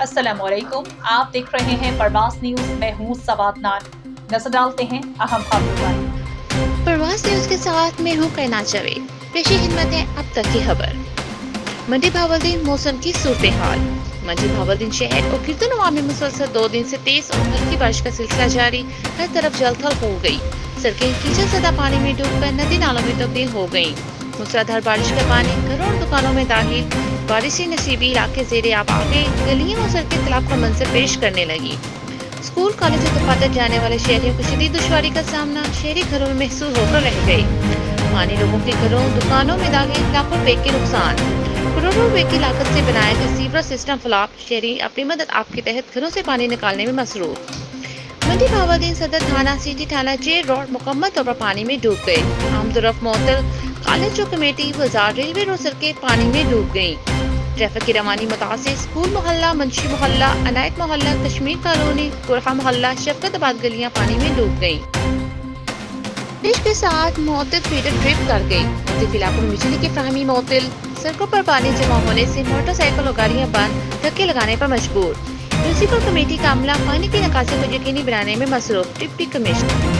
अस्सलाम वालेकुम। आप देख रहे हैं परवास न्यूज। मैं हूँ सवाद नान। नजर डालते हैं अहम खबरों पर। प्रवास न्यूज के साथ मैं हूँ कैना जावेद। पेशी खिदमत है अब तक की खबर। मंडी भावलदीन मौसम की सूरत हाल। मंडी भावलदीन शहर और गिरदनवा में मुसलसल 2 दिन से तेज और हल्की बारिश का सिलसिला जारी। हर तरफ जलथल हो गई। सड़कें कीचड़ सदा पानी में डूबकर नदी नालों में तब्दील हो गईं। मूसलाधार बारिश का पानी घरों और दुकानों में दाखिल। बारिश नसीबी इलाके जेरे आब आ गए। गलियां और सड़कें तालाब का मंजर पेश करने लगी। स्कूल कॉलेज और दफातर जाने वाले शहरियों को शदीद दुश्वारी का सामना शहरी घरों में महसूस होकर रह गई। पानी लोगों के घरों दुकानों में दागे लाखों रुपए के नुकसान। करोड़ों रुपए की लागत से बनाया गया सीवरेज सिस्टम फ्लॉप। शहरी अपनी मदद आप के तहत घरों से पानी निकालने में मसरूफ। मंडी भावादीन सदर थाना सिटी थाना जे रोड मुकम्मल तौर पर पानी में डूब गए। आमदरफ मोतल कॉलेज जो कमेटी बाजार रेलवे रोड सड़कें पानी में डूब गई। ट्रैफिक की रवानी मुतासिर। स्कूल मोहल्ला मंशी मोहल्ला अनायत मोहल्ला कश्मीर कॉलोनी गुरहा मोहल्ला शफकताबाद गलियां पानी में डूब गईं। बारिश के साथ मुअत्तल फीडर ड्रिप कर गई। मुख्तलिफ इलाकों में बिजली की फराहमी मुअत्तल। सड़कों पर पानी जमा होने से मोटरसाइकिल और गाड़ियां बंद धक्के लगाने पर मजबूर। म्यूनिसिपल कमेटी का अमला पानी की निकासी को यकीनी बनाने में मसरूफ। Deputy commissioner